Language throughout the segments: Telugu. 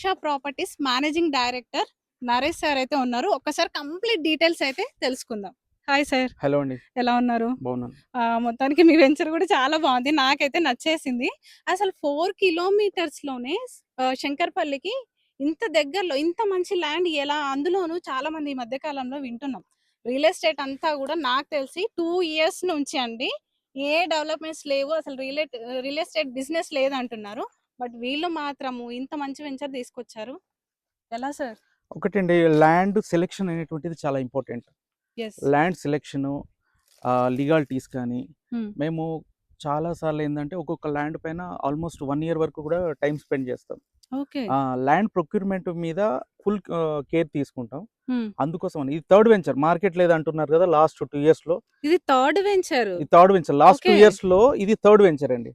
మోక్ష properties managing director Naresh sir అయితే ఉన్నారు. ఒక్కసారి కంప్లీట్ డీటెయిల్స్ అయితే తెలుసుకుందాం. Hi sir. హలో అండి. ఎలా ఉన్నారు? బాగున్నాను. మొత్తానికి మీ వెంచర్ కూడా చాలా బాగుంది. నాకైతే నచ్చేసింది. అసలు 4 కిలోమీటర్స్‌లోనే శంకర్పల్లికి ఇంత దగ్గరలో ఇంత మంచి ల్యాండ్ ఎలా? అందులోనూ చాలా మంది ఈ మధ్య కాలంలో వింటున్నాం. రియల్ ఎస్టేట్ అంతా కూడా నాకు తెలిసి 2 ఇయర్స్ నుంచి అండి ఏ డెవలప్‌మెంట్స్ లేవు. అసలు రియల్ ఎస్టేట్ బిజినెస్ లేదంటున్నారు. బట్ వీళ్ళు మాత్రము ఇంత మంచి వెంచర్ తీసుకొచ్చారు. ఎలా సార్? ఒకటండి, ల్యాండ్ సెలెక్షన్ అనేటువంటిది చాలా important. Yes. Land selection, legalities కానీ హ్మ్. మేము చాలాసార్లు ఏంటంటే ఒక్కొక్క ల్యాండ్ పైన ఆల్మోస్ట్ 1 ఇయర్ వరకు కూడా టైం స్పెండ్ చేస్తాం. ఓకే. ల్యాండ్ ప్రొక్యూర్మెంట్ మీద ఫుల్ కేర్ తీసుకుంటాం. హ్మ్. అందుకోసం అని ఇది థర్డ్ వెంచర్. మార్కెట్ లేదంటున్నారు కదా, లాస్ట్ 2 ఇయర్స్‌లో ఇది థర్డ్ వెంచర్. ఇది థర్డ్ వెంచర్. Last 2 okay. ఇయర్స్‌లో ఇది థర్డ్ వెంచర్ అండి.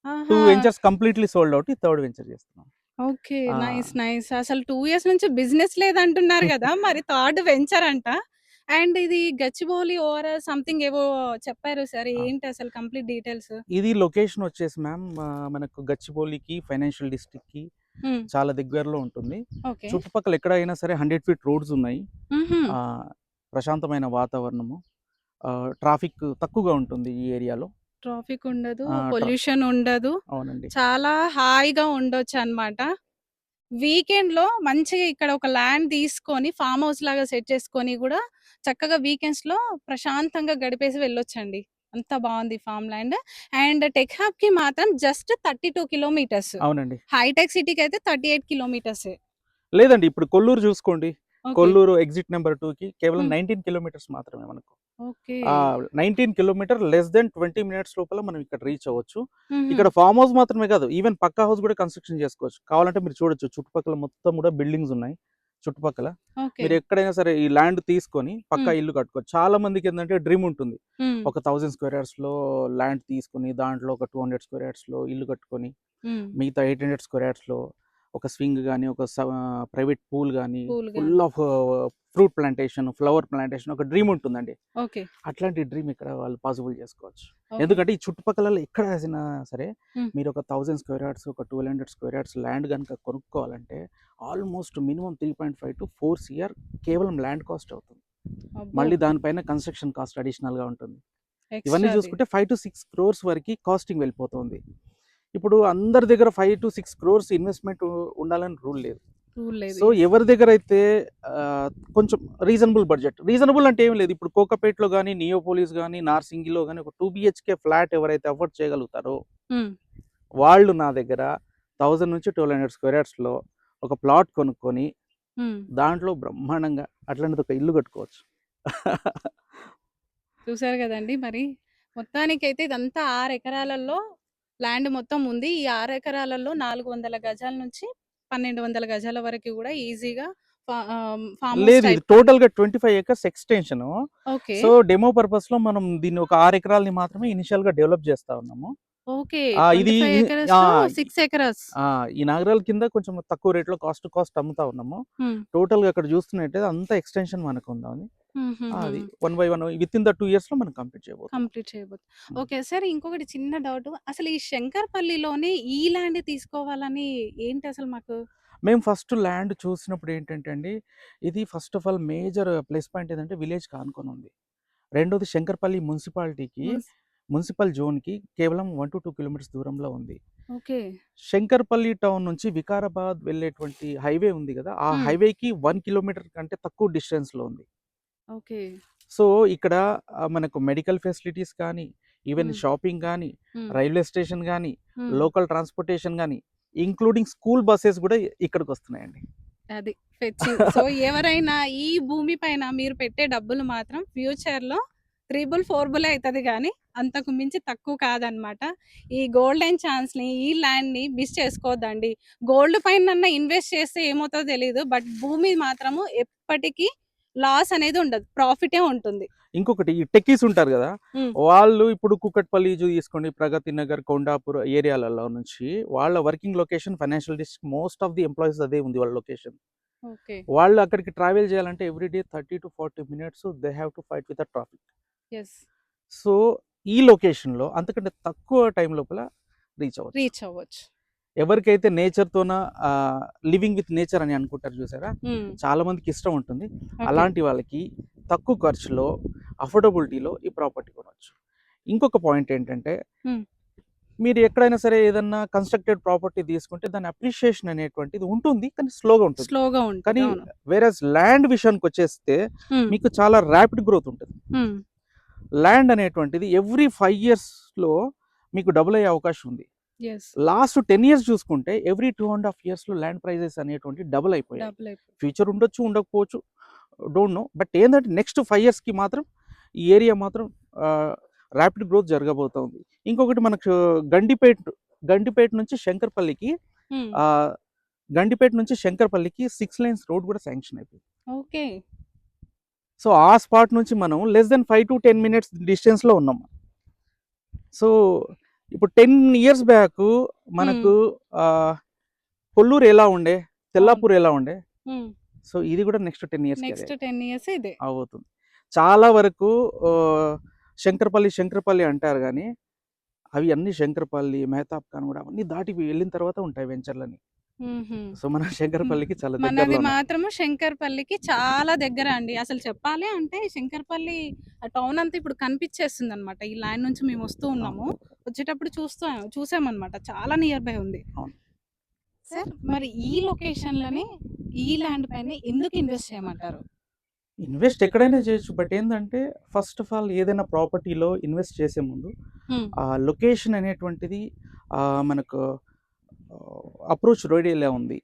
2 ఆహా! Ventures completely sold out. ఈ థర్డ్ వెంచర్ చేస్తున్నాం. ఓకే. ఆ! నైస్. నైస్. అసలు 2 ఇయర్స్ నుంచి బిజినెస్ లేదంటున్నారు గదా! మరి థర్డ్ వెంచర్ అంట. అండ్ ఇది గచ్చిబౌలి ఓఆర్ఆర్ సంథింగ్ ఏవో చెప్పారు సార్. ఆ! ఏంటి అసలు కంప్లీట్ డీటెయిల్స్? ఇది లొకేషన్ వచ్చేసి మ్యామ్, మనకు గచ్చిబౌలికి, ఫైనాన్షియల్ డిస్ట్రిక్ట్‌కి హ్మ్. చాలా దగ్గరలో ఉంటుంది. ఓకే. చుట్టుపక్కల ఎక్కడైనా సరే 100 ఫీట్ రోడ్స్ ఉన్నాయి. హుహు. ప్రశాంతమైన వాతావరణము, ట్రాఫిక్ తక్కువగా ఉంటుంది ఈ ఏరియాలో. ట్రాఫిక్ ఉండదు. ఆ! పొల్యూషన్ ఉండదు. అవునండి. చాలా హాయిగా ఉండొచ్చనమాట. వీకెండ్‌లో మంచిగా ఇక్కడ ఒక ల్యాండ్ తీసుకొని ఫార్మ్ హౌస్ లాగా సెట్ చేసుకొని గూడా చక్కగా వీకెండ్స్‌లో ప్రశాంతంగా గడిపేసి వెళ్ళొచ్చండి. అంత బావుంది ఫార్మ్ ల్యాండ్. అండ్ టెక్ హబ్‌కి మాత్రం జస్ట్ 32 కిలోమీటర్స్. అవునండి. హైటెక్ సిటీకైతే 38 కిలోమీటర్సే. లేదండి, ఇప్పుడు కొల్లూరు చూసుకోండి. ఓకే. కొల్లూరు ఎగ్జిట్ నెంబర్ 2కి కేవలం హ్మ్. 19 కిలోమీటర్స్ మాత్రమే మనకు. Okay. 19 kilometre less than 20 minutes లోపల మనం ఇక్కడ రీచ్ అవ్వచ్చు. హుహు. ఇక్కడ ఫార్మ్ హౌస్ మాత్రమే కాదు, ఈవెన్ పక్కా హౌస్ కూడా కన్‌స్ట్రక్షన్ చేసుకోవచ్చు. కావాలంటే మీరు చూడొచ్చు, చుట్టుపక్కల మొత్తం కూడా బిల్డింగ్స్ ఉన్నాయి చుట్టుపక్కల. ఓకే. మీరు ఎక్కడైనా సరే ఈ ల్యాండ్ తీసుకొని పక్కా హ్మ్. ఇల్లు కట్టుకోవచ్చు. చాలా మందికేందంటే డ్రీమ్ ఉంటుంది. హ్మ్. ఒక 1000 స్క్వేర్ యార్డ్స్‌లో ల్యాండ్ తీసుకొని, దాంట్లో ఒక 200 స్క్వేర్ యార్డ్స్‌లో ఇల్లు కట్టుకొని, హ్మ్. మిగతా 800 స్క్వేర్ యార్డ్స్‌లో ఒక స్వింగ్ గాని, ఒక ప్రైవేట్ పూల్ గాని, కూల్ ఫుల్ గాని. Of fruit plantation, flower plantation, ఒక డ్రీమ్ ఉంటుందండి. ఓకే. అట్లాంటి డ్రీమ్ ఇక్కడ వాళ్ళు పాసిబుల్ చేసుకోవచ్చు. ఓకే. ఎందుకంటే ఈ చుట్టుపక్కలలో ఎక్కడ వేసినా సరే హ్మ్. మీరు ఒక 1000 స్క్వేర్ యార్డ్స్, ఒక 1200 స్క్వేర్ యార్డ్స్ ల్యాండ్ గనుక కొనుక్కోవాలంటే ఆల్మోస్ట్ మినిమమ్ 3.5-4 సీఆర్ కేవలం ల్యాండ్ కాస్ట్ అవుతుంది. అబ్బో! మళ్ళీ దానిపైన కన్స్ట్రక్షన్ కాస్ట్ అడిషనల్‌గా ఉంటుంది. ఇవన్నీ ఎక్స్‌ట్రాది. చూసుకుంటే 5-6 క్రోర్స్ వరకి కాస్టింగ్ వెళ్ళిపోతుంది. ఇప్పుడు అందరి దగ్గర 5-6 క్రోర్స్ ఇన్వెస్ట్‌మెంట్ ఉండాలని రూల్ లేదు. రూల్ లేదు. So, yes. ఎవరి దగ్గరైతే కొంచెం రీజనబుల్ బడ్జెట్. రీజనబుల్ అంటే ఏమి లేదు. ఇప్పుడు కోకాపేట్‌లో గాని, నియోపోలిస్ గాని, నార్సింగిలో గాని ఒక 2 బీహెచ్‌కే ఫ్లాట్ ఎవరైతే అఫోర్డ్ చేయగలుగుతారో, హ్మ్. వాళ్ళు నా దగ్గర 1000-1200 స్క్వేర్ యార్డ్స్‌లో ఒక ప్లాట్ కొనుక్కొని, హ్మ్. దాంట్లో బ్రహ్మాండంగా అట్లాంటిది ఒక ఇల్లు కట్టుకోవచ్చు. చూసారు గదండీ! మరి. మొత్తానికైతే ఇదంతా 6 ఎకరాలలో ల్యాండ్ మొత్తం ఉంది. ఈ 6 ఎకరాలలో 400 గజాల నుంచి 1200 గజాల వరకు గూడా ఈజీగా ఫార్మ్ హౌస్ లేదు, ఇది టైప్ టోటల్‌గా 25 acres extension. Okay. So, demo పర్పస్‌లో మనం దీన్ని ఒక 6 ఎకరాలని మాత్రమే ఇనిషియల్‌గా డెవలప్ చేస్తా ఉన్నాము. ఓకే. ఇది 25 ఆ! ఎకరస్‌లో 6 ఎకరాస్. ఈ నగరాల కింద కొంచెం తక్కువ రేట్‌లో కాస్ట్ అమ్ముతా ఉన్నాము. హ్మ్. టోటల్‌గా అక్కడ చూస్తున్నట్టయితే అంతా ఎక్స్‌టెన్షన్ మనకుందాని. హుహుహు. అది one by one within the 2 ఇయర్స్‌లో మనం కంప్లీట్ చేయబోతున్నాం. కంప్లీట్ చేయబోతు హ్మ్. ఓకే. సరే ఇంకొకటి చిన్న డౌటు. అసలు ఈ శంకర్పల్లిలోనే ఈ ల్యాండ్ తీసుకోవాలని ఏంటి అసలు మాకు? మేము ఫస్ట్ ల్యాండ్ చూసినప్పుడు ఏంటంటే అండి, ఇది first of all major plus point ఏదంటే విలేజ్‌కి ఆనుకొని ఉంది. రెండోది శంకర్పల్లి మున్సిపాలిటీకి, మున్స్ మున్సిపల్ జోన్‌కి కేవలం 1-2 కిలోమీటర్స్ దూరంలో ఉంది. ఓకే. శంకర్పల్లి టౌన్ నుంచి వికారాబాద్ వెళ్ళేటువంటి హైవే ఉంది గదా! ఆ హ్మ్. హైవేకి 1 కిలోమీటర్ కంటే తక్కువ డిస్టెన్స్‌లో ఉంది. ఓకే. సో, ఇక్కడ మనకు మెడికల్ ఫెసిలిటీస్ కానీ, ఈవెన్ హ్మ్. షాపింగ్ గానీ, హ్మ్. రైల్వే స్టేషన్ గానీ, హ్మ్. లోకల్ ట్రాన్స్‌పోర్టేషన్ గానీ, ఇంక్లూడింగ్ స్కూల్ బసెస్ గూడా ఇక్కడికొస్తున్నాయండి. అది ఫెచ్చింగ్. సో, ఎవరైనా ఈ భూమి పైన మీరు పెట్టే డబ్బులు మాత్రం ఫ్యూచర్‌లో త్రిబుల్, ఫోర్బుల్ అయితది గానీ, అంతకు మించి తక్కువ కాదనమాట. ఈ గోల్డెన్ ఛాన్స్‌ని, ఈ ల్యాండ్‌ని మిస్ చేసుకోవద్దండి. గోల్డ్ పైనన్నా ఇన్వెస్ట్ చేస్తే ఏమవుతదో తెలీదు. బట్ భూమి మాత్రము ఎప్పటికీ లాస్ అనేది ఉండదు. ప్రాఫిటే ఉంటుంది. ఇంకొకటి ఈ టెక్కీస్ ఉంటారు గదా! హ్మ్. వాళ్ళు ఇప్పుడు కూకట్పల్లి తీసుకోండి, ప్రగతి నగర్, కొండాపూర్ ఏరియాలలో నుంచి వాళ్ళ working location financial district, most of the employees అదే ఉంది వాళ్ళ లొకేషన్. ఓకే. వాళ్ళు అక్కడికి ట్రావెల్ చేయాలంటే every day 30-40 minutes they have to fight with the traffic. Yes. So, ఈ లొకేషన్‌లో అంతకంటే తక్కువ టైం లోపల రీచ్ అవ్వచ్చు. రీచ్ అవ్వచ్చు. ఎవరికైతే నేచర్‌తోన లివింగ్ విత్ నేచర్ అని అనుకుంటారు చూసారా? హ్మ్. చాలా మందికి ఇష్టం ఉంటుంది. ఓకే. అలాంటి వాళ్ళకి తక్కువ ఖర్చులో, అఫోర్డబిలిటీలో ఈ ప్రాపర్టీ కొనొచ్చు. ఇంకొక పాయింట్ ఏంటంటే, హ్మ్. మీరు ఎక్కడైనా సరే ఏదన్నా కన్‌స్ట్రక్టెడ్ ప్రాపర్టీ తీసుకుంటే దాని అప్రిషియేషన్ అనేటువంటిది ఉంటుంది. కానీ స్లోగా ఉంటుంది. స్లోగా ఉంటది. కానీ అవును. వేరస్ ల్యాండ్ విషయానికొచ్చేస్తే హ్మ్. మీకు చాలా ర్యాపిడ్ గ్రోత్ ఉంటది. హ్మ్. ల్యాండ్ అనేటువంటిది ఎవ్రీ 5 ఇయర్స్‌లో మీకు డబుల్ అయ్యే అవకాశం ఉంది. యెస్. లాస్ట్ 10 ఇయర్స్ చూసుకుంటే ఎవ్రీ 2½ ఇయర్స్‌లో ల్యాండ్ ప్రైజెస్ అనేటువంటివి డబుల్ అయిపోయాయి. డబుల్ అయిపోయి. ఫ్యూచర్ ఉండొచ్చు, ఉండకపోవచ్చు. Don't know. బట్ ఏందంటే నెక్స్ట్ 5 ఇయర్స్‌కి మాత్రం ఈ ఏరియా మాత్రం ర్యాపిడ్ గ్రోత్ జరగబోతోంది. ఇంకొకటి మనకు గండిపేట్ గండిపేట నుంచి శంకర్పల్లికి హ్మ్. ఆహ్, గండిపేట నుంచి శంకర్పల్లికి 6 లేన్స్ రోడ్ కూడా శాంక్షన్ అయిపోయింది. ఓకే. సో, ఆ స్పాట్ నుంచి మనం లెస్ దెన్ 5-10 మినిట్స్ డిస్టెన్స్‌లో ఉన్నాం. సో, ఇప్పుడు 10 ఇయర్స్ బ్యాకు హ్మ్. మనకు కొల్లూరు ఎలా ఉండే, అవును. తెల్లాపూర్ ఎలా ఉండే, హ్మ్. సో ఇది కూడా నెక్స్ట్ 10 ఇయర్స్‌కి అదే నెక్స్ట్ 10 ఇయర్స్ ఇదే. అవబోతుంది. చాలా వరకు శంకరపల్లి అంటారు గానీ, అవి అన్నీ శంకరపల్లి, మెహతాబ్ ఖాన్ కూడా అవన్నీ దాటి వెళ్ళిన తర్వాత ఉంటాయి వెంచర్‌లని. హుహు. సో, మన హ్మ్. శంకరపల్లికి చాలా మనది దగ్గరలో ఉన్నాయి. మాత్రము శంకర్పల్లికి చాలా దగ్గర అండి. అసలు చెప్పాలి అంటే శంకర్పల్లి ఆ టౌన్ అంతా ఇప్పుడు కనిపిచ్చేస్తుందనమాట. ఈ లైన్ నుంచి మేము వస్తూ ఉన్నాము. అవును. వచ్చేటప్పుడు చూసామనమాట. చాలా నియర్ బై ఉంది. అవును. సార్ మరి ఈ లొకేషన్‌లోనే ఈ ల్యాండ్ పైన ఎందుకు ఇన్వెస్ట్ చేయమంటారు? ఇన్వెస్ట్ ఎక్కడైనా చేయొచ్చు. బట్ ఏందంటే ఫస్ట్ ఆఫ్ ఆల్ ఏదైనా ప్రాపర్టీలో ఇన్వెస్ట్ చేసే ముందు హ్మ్. లొకేషన్ అనేటువంటిది మనకు అప్రోచ్ రోడ్ ఎలా ఉంది?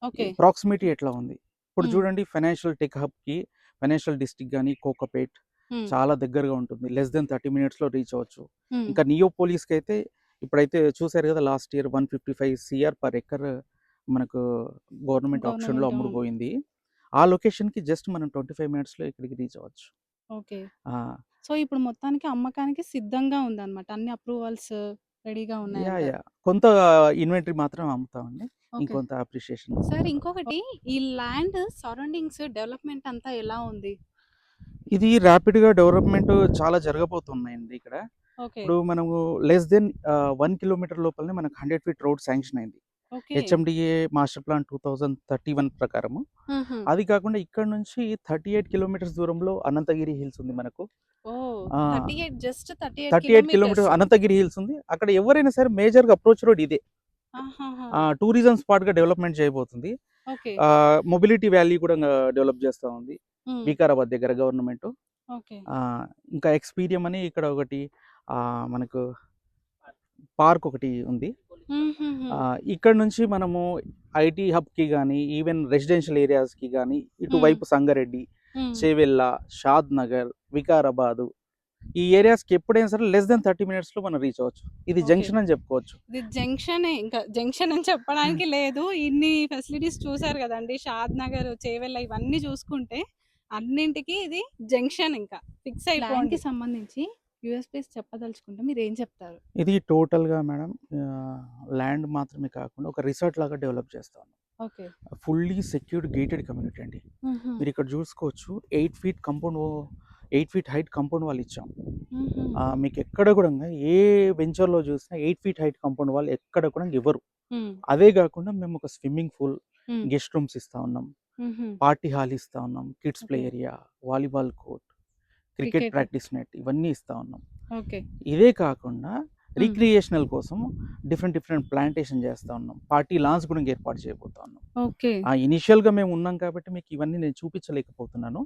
ఓకే. ప్రాక్సిమిటీ ఎట్లా ఉంది? ఇప్పుడు హ్మ్. చూడండి ఫైనాన్షియల్ టెక్ హబ్‌కి ఫైనాన్షియల్ డిస్ట్రిక్ట్ గాని, కోకాపేట్ హ్మ్. చాలా దగ్గరగా ఉంటుంది. లెస్ దెన్ 30 మినిట్స్‌లో రీచ్ అవ్వచ్చు. హ్మ్. ఇంకా నియోపోలిస్‌కైతే ఇప్పుడైతే చూసారు కదా! Last year 155 CR per acre మనకు గవర్నమెంట్ ఆక్షన్‌లో గవర్నమెంట్ అవును. అమ్ముడుపోయింది. ఆ లొకేషన్‌కి జస్ట్ మనం 25 మినిట్స్‌లో ఇక్కడికి రీచ్ అవ్వచ్చు. ఓకే. ఆ! సో, ఇప్పుడు మొత్తానికి అమ్మకానికి సిద్ధంగా ఉందన్నమాట. అన్ని అప్రూవల్స్ రెడీగా ఉన్నాయంటారు. కొంత ఇన్వెంటరీ మాత్రం అమ్ముతామండి. ఓకే. ఇంకొంత అప్రిషియేషన్ సార్ ఇంకొకటి ఈ ల్యాండ్ సరౌండింగ్స్ డెవలప్‌మెంట్ అంతా ఎలా ఉంది? ఇది ర్యాపిడ్‌గా డెవలప్‌మెంట్ చాలా జరగబోతున్నాయండి ఇక్కడ. ఓకే. ఇప్పుడు మనము లెస్ దెన్ 1 కిలోమీటర్ లోపలనే మనకు 100 ఫీట్ రోడ్ శాంక్షన్ అయింది. ఓకే. హెచ్ఎండిఏ మాస్టర్ ప్లాన్ 2031 ప్రకారము. హుహు. అది కాకుండా ఇక్కడ నుంచి 38 కిలోమీటర్స్ దూరంలో అనంతగిరి హిల్స్ ఉంది మనకు. Oh! Ah! 38 just 38 38 kilometres. Kilometres Ananthagiri hills ఉంది. అక్కడ ఎవరైనా సరే మేజర్‌గా అప్రోచ్ రోడ్ ఇదే. ఆహాహా! టూరిజం స్పాట్‌గా డెవలప్‌మెంట్ చేయబోతుంది. ఓకే. మొబిలిటీ వ్యాలీ కూడా డెవలప్ చేస్తా ఉంది. హ్మ్. వికారాబాద్ దగ్గర గవర్నమెంటు. ఓకే. ఇంకా ఎక్స్‌పీరియం అని ఇక్కడ ఒకటి మనకు పార్క్ ఒకటి ఉంది. హుహుహు. ఇక్కడ నుంచి మనము ఐటీ హబ్‌కి గాని, ఈవెన్ రెసిడెన్షియల్ ఏరియాస్‌కి గాని, హ్మ్. ఇటువైపు సంగారెడ్డి, హ్మ్. చేవెళ్ళ, షాద్ నగర్, వికారాబాదు ఈ ఏరియాస్‌కి ఎప్పుడైనా సరే లెస్ థాన్ 30 మినిట్స్‌లో మనం రీచ్ అవ్వచ్చు. ఇది ఓకే. జంక్షన్ అని చెప్పుకోవచ్చు. ఇది జంక్షనే ఇంకా జంక్షన్ అని చెప్పడానికి లేదు. ఇన్ని ఫెసిలిటీస్ చూసారు గదండీ! షాద్‌నగర్, చేవెళ్ళ ఇవన్నీ చూసుకుంటే అన్నింటికి ఇది జంక్షన్ ఇంకా. ఫిక్స్ అయిపోండి. ల్యాండ్‌కి సంబంధించి యూఎస్‌పీస్ చెప్పదలుచుకుంటే మీరేం చెప్తారు? ఇది టోటల్‌గా మేడం ల్యాండ్ మాత్రమే కాకుండా ఒక రిసార్ట్ లాగా డెవలప్ చేస్తాం. Okay. Fully secured gated community అండి. హుహు. మీరిక్కడ చూసుకోవచ్చు 8 ఫీట్ హైట్ కాంపౌండ్ వాల్ ఇచ్చాం. హుహు. మీకెక్కడ గూడంగా ఏ వెంచర్‌లో చూసినా 8 ఫీట్ హైట్ కాంపౌండ్ వాల్ ఎక్కడ కూడా ఇవ్వరు. హ్మ్. అదే గాకుండా మేము ఒక స్విమ్మింగ్ పూల్, హ్మ్. గెస్ట్ రూమ్స్ ఇస్తా ఉన్నాం. హుహు. పార్టీ హాల్ ఇస్తా ఉన్నాం. Kids play okay. Area, volleyball court, cricket cricket. Practice net ఇవన్నీ ఇస్తా ఉన్నాం. ఓకే. ఇదే కాకుండా హ్మ్. రిక్రియేషనల్ కోసం డిఫరెంట్ ప్లాంటేషన్ చేస్తా ఉన్నాం. పార్టీ లాన్స్ కూడా ఏర్పాటు చేయబోతా ఉన్నాం. ఓకే. ఇనిషియల్‌గా మేము ఉన్నాం కాబట్టి మీకు ఇవన్నీ నేను చూపించలేకపోతున్నాను.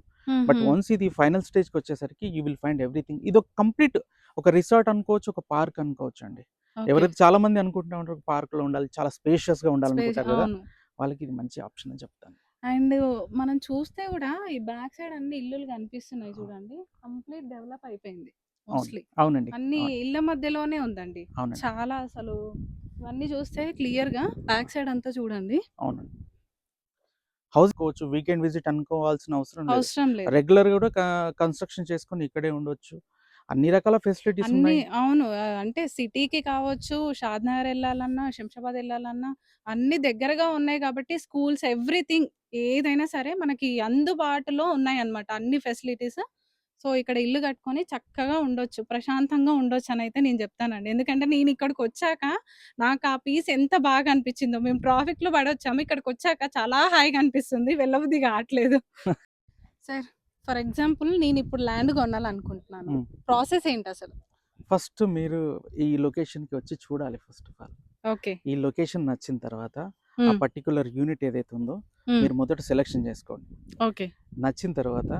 బట్ హుహు. వన్స్ ఇది ఫైనల్ స్టేజ్‌కొచ్చేసరికి యూ విల్ ఫైండ్ ఎవ్రీథింగ్. ఇదొక కంప్లీట్ ఒక రిసార్ట్ అనుకోవచ్చు, ఒక పార్క్ అనుకోవచ్చండి. ఓకే. ఎవరైతే చాలా మంది అనుకుంటా ఉంటారో పార్క్‌లో ఉండాలి, చాలా స్పేషియస్‌గా ఉండాలనుకుంటారు గదా! అవును. వాళ్ళకి ఇది మంచి ఆప్షన్ అని చెప్తాను. అండ్ మనం చూస్తే గూడా ఈ బ్యాక్ సైడ్ అన్ని ఇల్లులు కనిపిస్తున్నాయి ఆ! చూడండి. కంప్లీట్ డెవలప్ అయిపోయింది అవును. మోస్ట్‌లీ. అవునండి. అన్నీ అవును. ఇళ్ళ మధ్యలోనే ఉందండి. అవునండి. చాలా అసలు ఇవన్నీ చూస్తే క్లియర్‌గా బ్యాక్ సైడ్ అంతా చూడండి. అవునండి. హౌస్ కోవచ్చు. వీకెండ్ విజిట్ అనుకోవాల్సిన అవసరం లేదు. అవసరం లేదు. రెగ్యులర్‌గా కూడా కన్‌స్ట్రక్షన్ చేసుకొని ఇక్కడే ఉండొచ్చు. అన్ని రకాల ఫెసిలిటీస్ అన్నీ ఉన్నాయి. అవును. అంటే సిటీకి కావచ్చు, షాద్‌నగర్ ఎళ్ళాలన్నా, శంషాబాద్ ఎళ్ళాలన్నా అన్నీ దగ్గరగా ఉన్నాయి కాబట్టి స్కూల్స్ ఎవ్రీథింగ్ ఏదైనా సరే మనకి అందుబాటులో ఉన్నాయన్నమాట అన్ని ఫెసిలిటీస్. సో, ఇక్కడ ఇల్లు కట్టుకొని చక్కగా ఉండొచ్చు. ప్రశాంతంగా ఉండొచ్చనైతే నేను చెప్తానండి. ఎందుకంటే నేనిక్కడికొచ్చాక నాకు ఆ పీస్ ఎంత బాగా అనిపిచ్చిందో. మేము ట్రాఫిక్‌లో పడొచ్చాము. ఇక్కడికొచ్చాక చాలా హాయిగా అనిపిస్తుంది. వెళ్ళబుద్ధి కావట్లేదు. సార్, ఫర్ ఎగ్జాంపుల్ నేనిప్పుడు ల్యాండ్ కొనాలనుకుంటున్నాను. హ్మ్. ప్రాసెస్ ఏంటసలు? ఫస్ట్ మీరు ఈ లొకేషన్‌కి వచ్చి చూడాలి ఫస్ట్ ఆఫ్ ఆల్. ఓకే. ఈ లొకేషన్ నచ్చిన తర్వాత ఆ హ్మ్. పర్టిక్యులర్ యూనిట్ ఏదైతే ఉందో హ్మ్. మీరు మొదట సెలెక్షన్ చేసుకోండి. ఓకే. నచ్చిన తర్వాత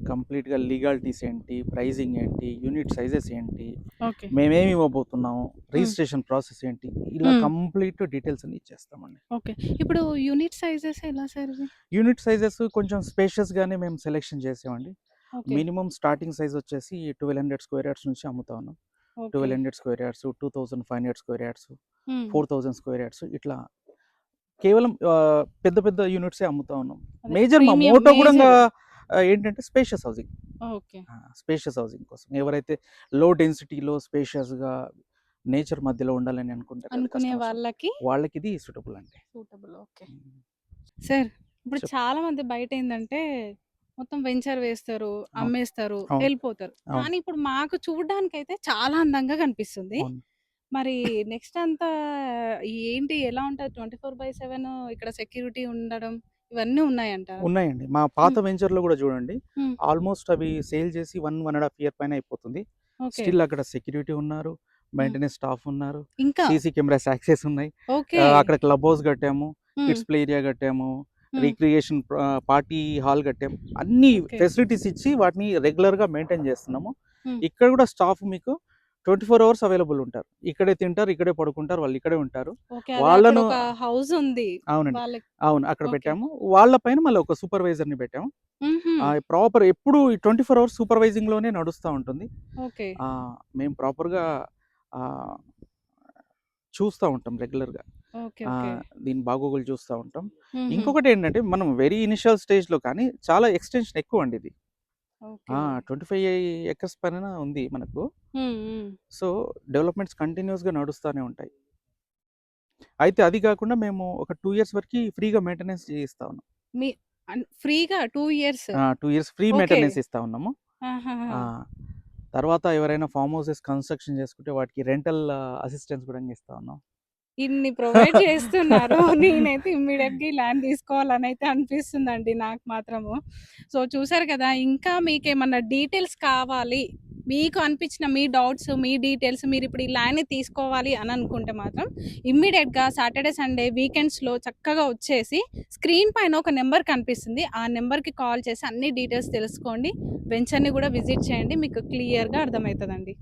కంప్లీట్‌గా లీగాలిటీస్ ఏంటి, ప్రైజింగ్ ఏంటి, యూనిట్ సైజెస్ ఏంటి, ఓకే. మేమేమి ఇవ్వబోతున్నాము, హ్మ్. రిజిస్ట్రేషన్ ప్రాసెస్ ఏంటి, ఇలా హ్మ్. కంప్లీట్ డీటెయిల్స్ అన్ని ఇచ్చేస్తామండి. ఓకే. ఇప్పుడు యూనిట్ సైజెస్ ఎలా సార్ ఇవి? యూనిట్ సైజెస్ కొంచెం స్పేషియస్‌గానే మేము సెలెక్షన్ చేసామండి. ఓకే. మినిమమ్ స్టార్టింగ్ సైజ్ వచ్చేసి 1200 స్క్వేర్ యార్డ్స్ నుంచి అమ్ముతా ఉన్నాం. Okay. 1200 square yards, 2500 square yards, హ్మ్. 4000 స్క్వేర్ యార్డ్స్ ఇట్లా కేవలం పెద్ద పెద్ద యూనిట్సే అమ్ముతా ఉన్నాం. అదే మేజర్ మా ప్రీమియం మోటో గూడంగా మేజర్. ఏంటంటే spacious housing. Okay. Spacious housing కోసం. ఎవరైతే లో డెన్సిటీలో స్పేషియస్‌గా నేచర్ మధ్యలో ఉండాలని అనుకుంటారు కదా అనుకునే కస్టమర్స్. వాళ్ళకి వాళ్ళకిది సూటబుల్ అండి. సూటబుల్. ఓకే. హ్మ్. సార్, ఇప్పుడు చెప్ చాలా మంది బయటేందంటే మొత్తం వెంచర్ వేస్తారు, అవును. అమ్మేస్తారు, అవును. ఎళ్ళిపోతారు. అవును. కానీ ఇప్పుడు మాకు చూడ్డానికైతే చాలా అందంగా కనిపిస్తుంది. అవును. మరి నెక్స్ట్ అంతా ఏంటి ఎలా ఉంటది? 24/7 ఇక్కడ సెక్యూరిటీ ఉండడం ఇవన్నీ ఉన్నాయంటారా? ఉన్నాయండి. మా పాత హ్మ్. వెంచర్‌లో గూడా జూడండి. హ్మ్. ఆల్‌మోస్ట్ అవి సేల్ చేసి 1 ½ ఇయర్ పైన అయిపోతుంది. ఓకే. స్టిల్ అక్కడ సెక్యూరిటీ ఉన్నారు. హ్మ్. మెయింటెనెన్స్ స్టాఫ్ ఉన్నారు. ఇంకా? సీసీ కెమెరాస్ యాక్సెస్ ఉన్నాయి. ఓకే. అక్కడ క్లబ్ హౌస్ కట్టాము. హ్మ్. కిడ్స్ ప్లే ఏరియా కట్టాము. హ్మ్. రిక్రియేషన్ పార్టీ హాల్ కట్టాము. అన్ని ఓకే. ఫెసిలిటీస్ ఇచ్చి వాటిని రెగ్యులర్‌గా మెయింటైన్ చేస్తున్నాము. హ్మ్. ఇక్కడ గూడా స్టాఫ్ మీకు 24 అవర్స్ అవైలబుల్ ఉంటారు. ఇక్కడే తింటారు, ఇక్కడే పడుకుంటారు, వాళ్ళు ఇక్కడే ఉంటారు. ఓకే. అదే వాళ్ళను అక్కడొక హౌస్ ఉంది. అవునండి. వాళ్ళకి అవును. అక్కడ ఓకే. పెట్టాము. వాళ్ళ పైన మళ్ళీ ఒక సూపర్వైజర్‌ని పెట్టాము. హుహు. ప్రాపర్ ఎప్పుడు ఈ 24 అవర్స్ సూపర్వైజింగ్‌లోనే నడుస్తా ఉంటుంది. ఓకే. మేము ప్రాపర్‌గా ఆహ్, చూస్తా ఉంటాం రెగ్యులర్‌గా. ఓకే. ఓకే. దీని బాగోగులు చూస్తా ఉంటాం. హుహు. ఇంకొకటేంటంటే మనం వెరీ ఇనిషియల్ స్టేజ్‌లో కానీ చాలా ఎక్స్‌టెన్షన్ ఎక్కువండి ఇది. ఓకే. 25 ఎకర్స్ పైన ఉంది మనకు. హ్మ్. హ్మ్. సో, డెవలప్‌మెంట్స్ కంటిన్యూయస్‌గా నడుస్తానే ఉంటాయి. అయితే అది కాకుండా మేము ఒక 2 ఇయర్స్ వరకి ఫ్రీగా మెయింటెనెన్స్ చేయిస్తా ఉన్నాం. మీ ఫ్రీగా 2 years. 2 years free okay. Maintenance ఇస్తా ఉన్నాము. ఆహాహా! ఆ! తర్వాత ఎవరైనా ఫార్మ్ హౌసెస్ కన్‌స్ట్రక్షన్ చేసుకుంటే వాటికి రెంటల్ అసిస్టెన్స్ కూడా ఇస్తా ఉన్నాం. ఇన్ని ప్రొవైడ్ చేస్తున్నారు. నేనైతే ఇమ్మీడియేట్‌గా ఈ ల్యాండ్ తీసుకోవాలనైతే అనిపిస్తుందండి నాకు మాత్రము. సో, చూసారు కదా! ఇంకా మీకేమన్నా డీటెయిల్స్ కావాలి, మీకు అనిపించిన మీ డౌట్స్, మీ డీటెయిల్స్ మీరిప్పుడు ఈ ల్యాండ్‌ని తీసుకోవాలి అని అనుకుంటే మాత్రం ఇమ్మీడియేట్‌గా సాటర్‌డే, సండే వీకెండ్స్‌లో చక్కగా వచ్చేసి స్క్రీన్ పైన ఒక నెంబర్ కనిపిస్తుంది. ఆ నెంబర్‌కి కాల్ చేసి అన్ని డీటెయిల్స్ తెలుసుకోండి. వెంచర్‌ని కూడా విజిట్ చేయండి. మీకు క్లియర్‌గా అర్థమైతదండి.